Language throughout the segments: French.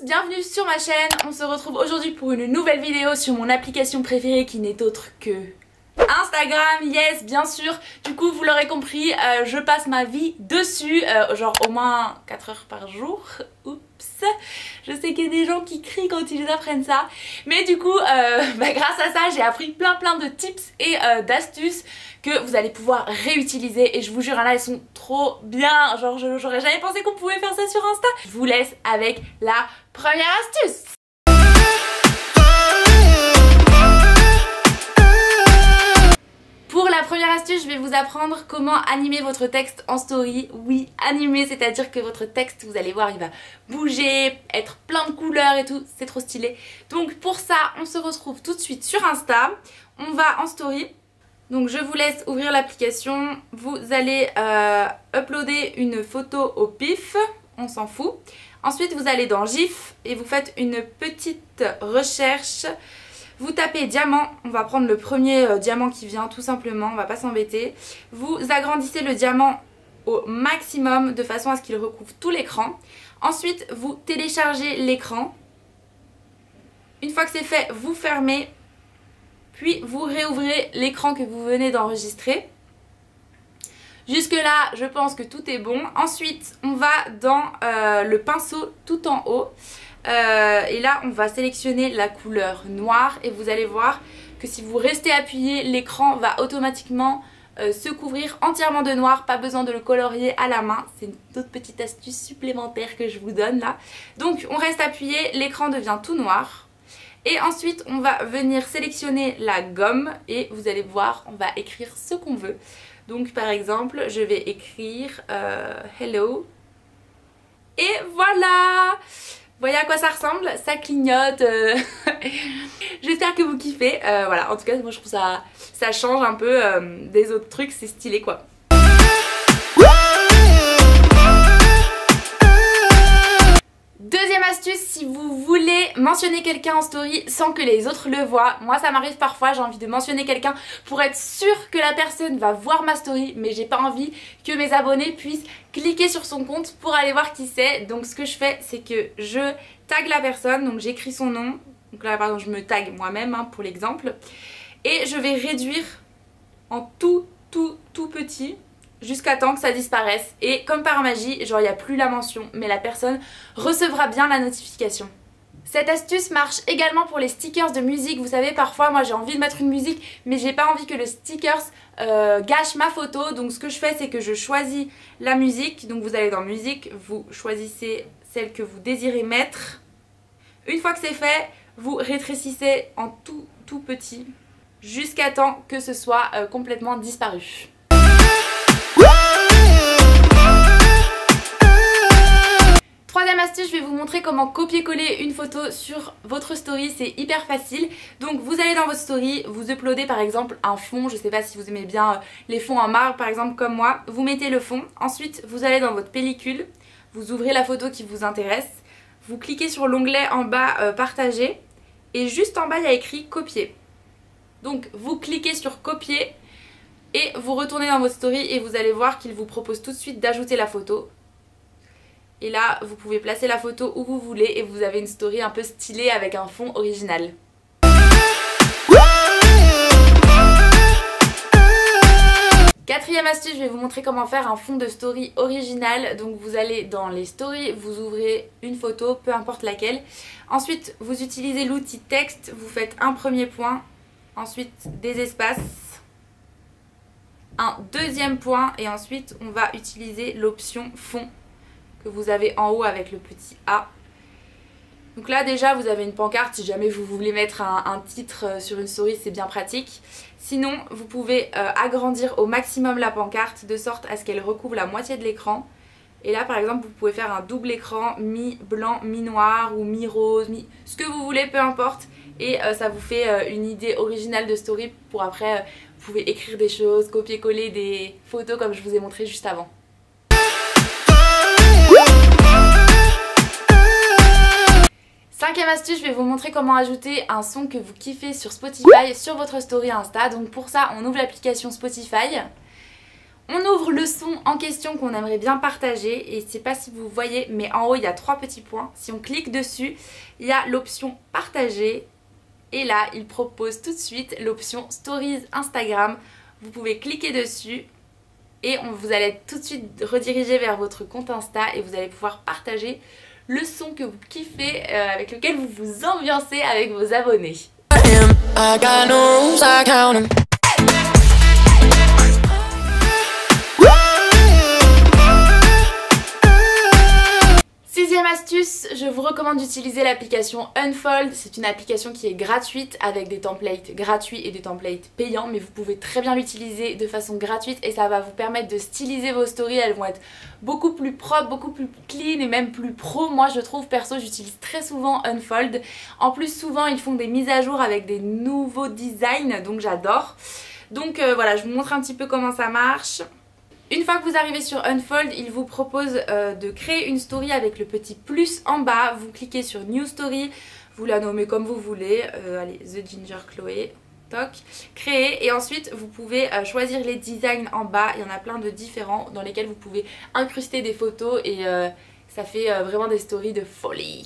bienvenue sur ma chaîne. On se retrouve aujourd'hui pour une nouvelle vidéo sur mon application préférée qui n'est autre que Instagram, yes, bien sûr. Du coup, vous l'aurez compris, je passe ma vie dessus, genre au moins 4 heures par jour. Oups, je sais qu'il y a des gens qui crient quand ils apprennent ça. Mais du coup, grâce à ça, j'ai appris plein de tips et d'astuces que vous allez pouvoir réutiliser. Et je vous jure, là, elles sont trop bien. Genre, j'aurais jamais pensé qu'on pouvait faire ça sur Insta. Je vous laisse avec la première astuce. Pour la première astuce, je vais vous apprendre comment animer votre texte en story. Oui, animer, c'est-à-dire que votre texte, vous allez voir, il va bouger, être plein de couleurs et tout, c'est trop stylé. Donc pour ça, on se retrouve tout de suite sur Insta. On va en story. Donc je vous laisse ouvrir l'application. Vous allez uploader une photo au pif, on s'en fout. Ensuite, vous allez dans GIF et vous faites une petite recherche. Vous tapez diamant, on va prendre le premier diamant qui vient tout simplement, on va pas s'embêter. Vous agrandissez le diamant au maximum de façon à ce qu'il recouvre tout l'écran. Ensuite, vous téléchargez l'écran. Une fois que c'est fait, vous fermez. Puis vous réouvrez l'écran que vous venez d'enregistrer. Jusque là, je pense que tout est bon. Ensuite, on va dans le pinceau tout en haut. Et là on va sélectionner la couleur noire et vous allez voir que si vous restez appuyé, l'écran va automatiquement se couvrir entièrement de noir, pas besoin de le colorier à la main. C'est une toute petite astuce supplémentaire que je vous donne là. Donc on reste appuyé, l'écran devient tout noir. Et ensuite on va venir sélectionner la gomme et vous allez voir, on va écrire ce qu'on veut. Donc par exemple je vais écrire hello. Et voilà! Vous voyez à quoi ça ressemble? Ça clignote. J'espère que vous kiffez. Voilà, en tout cas, moi je trouve ça change un peu des autres trucs, c'est stylé quoi. Deuxième astuce, si vous voulez mentionner quelqu'un en story sans que les autres le voient, moi ça m'arrive parfois, j'ai envie de mentionner quelqu'un pour être sûre que la personne va voir ma story, mais j'ai pas envie que mes abonnés puissent cliquer sur son compte pour aller voir qui c'est. Donc ce que je fais, c'est que je tag la personne, donc j'écris son nom, donc là pardon, je me tag moi-même hein, pour l'exemple, et je vais réduire en tout petit jusqu'à temps que ça disparaisse. Et comme par magie, genre il n'y a plus la mention, mais la personne recevra bien la notification. Cette astuce marche également pour les stickers de musique. Vous savez, parfois moi j'ai envie de mettre une musique, mais j'ai pas envie que le sticker gâche ma photo. Donc ce que je fais, c'est que je choisis la musique. Donc vous allez dans musique, vous choisissez celle que vous désirez mettre. Une fois que c'est fait, vous rétrécissez en tout petit jusqu'à temps que ce soit complètement disparu. Troisième astuce, je vais vous montrer comment copier-coller une photo sur votre story, c'est hyper facile. Donc vous allez dans votre story, vous uploadez par exemple un fond, je sais pas si vous aimez bien les fonds en marbre par exemple comme moi, vous mettez le fond, ensuite vous allez dans votre pellicule, vous ouvrez la photo qui vous intéresse, vous cliquez sur l'onglet en bas partager et juste en bas il y a écrit copier. Donc vous cliquez sur copier et vous retournez dans votre story et vous allez voir qu'il vous propose tout de suite d'ajouter la photo. Et là, vous pouvez placer la photo où vous voulez et vous avez une story un peu stylée avec un fond original. Quatrième astuce, je vais vous montrer comment faire un fond de story original. Donc vous allez dans les stories, vous ouvrez une photo, peu importe laquelle. Ensuite, vous utilisez l'outil texte, vous faites un premier point, ensuite des espaces, un deuxième point et ensuite on va utiliser l'option fond que vous avez en haut avec le petit A. Donc là déjà vous avez une pancarte, si jamais vous voulez mettre un titre sur une story, c'est bien pratique. Sinon vous pouvez agrandir au maximum la pancarte de sorte à ce qu'elle recouvre la moitié de l'écran. Et là par exemple vous pouvez faire un double écran mi-blanc, mi-noir ou mi-rose, ce que vous voulez, peu importe. Et ça vous fait une idée originale de story pour après vous pouvez écrire des choses, copier-coller des photos comme je vous ai montré juste avant. Cinquième astuce, je vais vous montrer comment ajouter un son que vous kiffez sur Spotify sur votre story Insta. Donc pour ça, on ouvre l'application Spotify. On ouvre le son en question qu'on aimerait bien partager et je sais pas si vous voyez mais en haut il y a 3 petits points. Si on clique dessus, il y a l'option partager et là il propose tout de suite l'option stories Instagram. Vous pouvez cliquer dessus et vous allez être tout de suite redirigé vers votre compte Insta et vous allez pouvoir partager le son que vous kiffez, avec lequel vous vous ambiancez avec vos abonnés. Sixième astuce, je vous recommande d'utiliser l'application Unfold. C'est une application qui est gratuite avec des templates gratuits et des templates payants, mais vous pouvez très bien l'utiliser de façon gratuite et ça va vous permettre de styliser vos stories. Elles vont être beaucoup plus propres, beaucoup plus clean et même plus pro. Moi je trouve perso, j'utilise très souvent Unfold. En plus souvent ils font des mises à jour avec des nouveaux designs, donc j'adore. Donc voilà, je vous montre un petit peu comment ça marche. Une fois que vous arrivez sur Unfold, il vous propose de créer une story avec le petit plus en bas. Vous cliquez sur New Story, vous la nommez comme vous voulez. Allez, The Ginger Chloé, toc, créer. Et ensuite, vous pouvez choisir les designs en bas. Il y en a plein de différents dans lesquels vous pouvez incruster des photos et ça fait vraiment des stories de folie.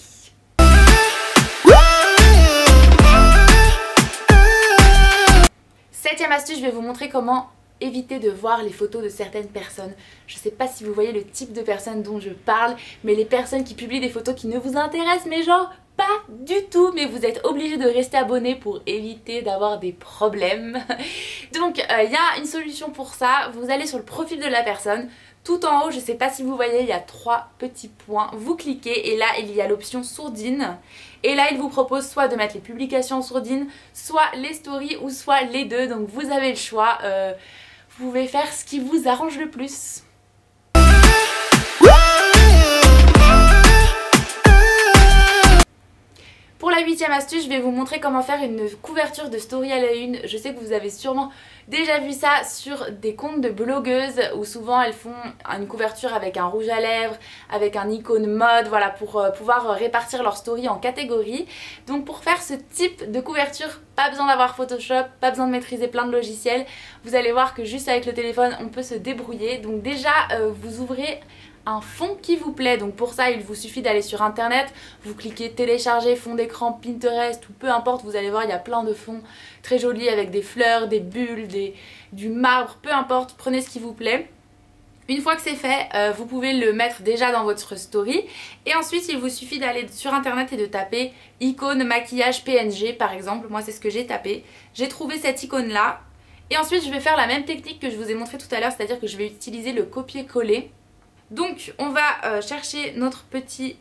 Septième astuce, je vais vous montrer comment éviter de voir les photos de certaines personnes. Je sais pas si vous voyez le type de personnes dont je parle, mais les personnes qui publient des photos qui ne vous intéressent, mais genre pas du tout, mais vous êtes obligé de rester abonné pour éviter d'avoir des problèmes. Donc il y a une solution pour ça. Vous allez sur le profil de la personne. Tout en haut, je sais pas si vous voyez, il y a 3 petits points. Vous cliquez et là il y a l'option sourdine. Et là il vous propose soit de mettre les publications en sourdine, soit les stories ou soit les deux. Donc vous avez le choix. Vous pouvez faire ce qui vous arrange le plus. Pour la 8e astuce, je vais vous montrer comment faire une couverture de story à la une. Je sais que vous avez sûrement déjà vu ça sur des comptes de blogueuses où souvent elles font une couverture avec un rouge à lèvres, avec un icône mode, voilà, pour pouvoir répartir leur story en catégories. Donc pour faire ce type de couverture, pas besoin d'avoir Photoshop, pas besoin de maîtriser plein de logiciels. Vous allez voir que juste avec le téléphone on peut se débrouiller. Donc déjà vous ouvrez un fond qui vous plaît, donc pour ça il vous suffit d'aller sur internet, vous cliquez télécharger fond d'écran, Pinterest ou peu importe, vous allez voir il y a plein de fonds très jolis avec des fleurs, des bulles, du marbre, peu importe, prenez ce qui vous plaît. Une fois que c'est fait, vous pouvez le mettre déjà dans votre story et ensuite il vous suffit d'aller sur internet et de taper icône maquillage PNG par exemple. Moi c'est ce que j'ai tapé, j'ai trouvé cette icône là et ensuite je vais faire la même technique que je vous ai montré tout à l'heure, c'est à dire que je vais utiliser le copier-coller. Donc on va chercher notre petit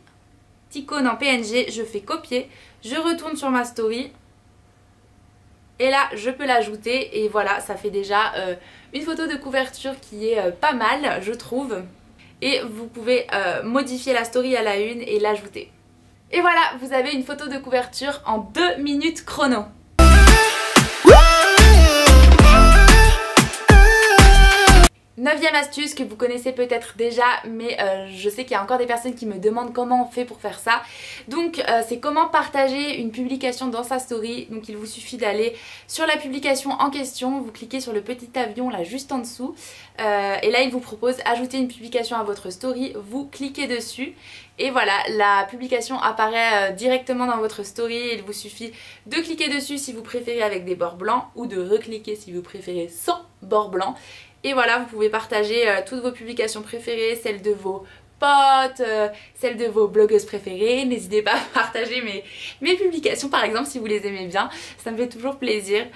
icône en PNG, je fais copier, je retourne sur ma story et là je peux l'ajouter et voilà, ça fait déjà une photo de couverture qui est pas mal je trouve. Et vous pouvez modifier la story à la une et l'ajouter. Et voilà, vous avez une photo de couverture en 2 minutes chrono. 9e astuce que vous connaissez peut-être déjà, mais je sais qu'il y a encore des personnes qui me demandent comment on fait pour faire ça. Donc c'est comment partager une publication dans sa story. Donc il vous suffit d'aller sur la publication en question, vous cliquez sur le petit avion là juste en dessous et là il vous propose ajouter une publication à votre story, vous cliquez dessus et voilà, la publication apparaît directement dans votre story. Il vous suffit de cliquer dessus si vous préférez avec des bords blancs ou de recliquer si vous préférez sans bords blancs. Et voilà, vous pouvez partager toutes vos publications préférées, celles de vos potes, celles de vos blogueuses préférées. N'hésitez pas à partager mes publications par exemple si vous les aimez bien, ça me fait toujours plaisir.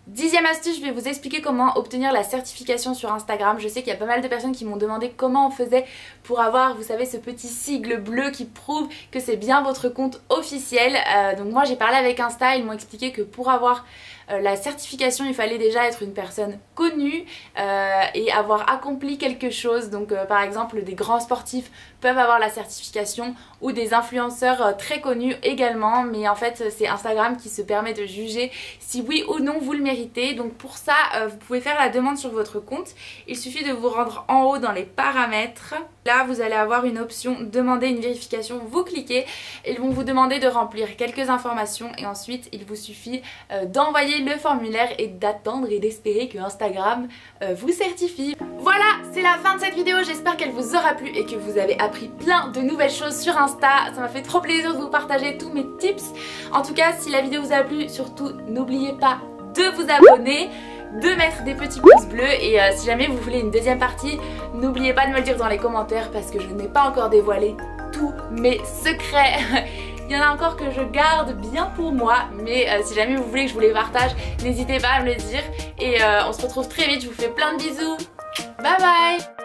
10e astuce, je vais vous expliquer comment obtenir la certification sur Instagram. Je sais qu'il y a pas mal de personnes qui m'ont demandé comment on faisait pour avoir, vous savez, ce petit sigle bleu qui prouve que c'est bien votre compte officiel. Donc moi j'ai parlé avec Insta, ils m'ont expliqué que pour avoir la certification il fallait déjà être une personne connue et avoir accompli quelque chose. Donc par exemple des grands sportifs peuvent avoir la certification ou des influenceurs très connus également, mais en fait c'est Instagram qui se permet de juger si oui ou non vous le méritez. Donc pour ça vous pouvez faire la demande sur votre compte, il suffit de vous rendre en haut dans les paramètres. Là vous allez avoir une option demander une vérification, vous cliquez, ils vont vous demander de remplir quelques informations et ensuite il vous suffit d'envoyer remplir le formulaire et d'attendre et d'espérer que Instagram vous certifie. Voilà, c'est la fin de cette vidéo, j'espère qu'elle vous aura plu et que vous avez appris plein de nouvelles choses sur Insta. Ça m'a fait trop plaisir de vous partager tous mes tips. En tout cas, si la vidéo vous a plu, surtout n'oubliez pas de vous abonner, de mettre des petits pouces bleus et si jamais vous voulez une deuxième partie, n'oubliez pas de me le dire dans les commentaires parce que je n'ai pas encore dévoilé tous mes secrets. Il y en a encore que je garde bien pour moi, mais si jamais vous voulez que je vous les partage, n'hésitez pas à me le dire et on se retrouve très vite, je vous fais plein de bisous. Bye bye.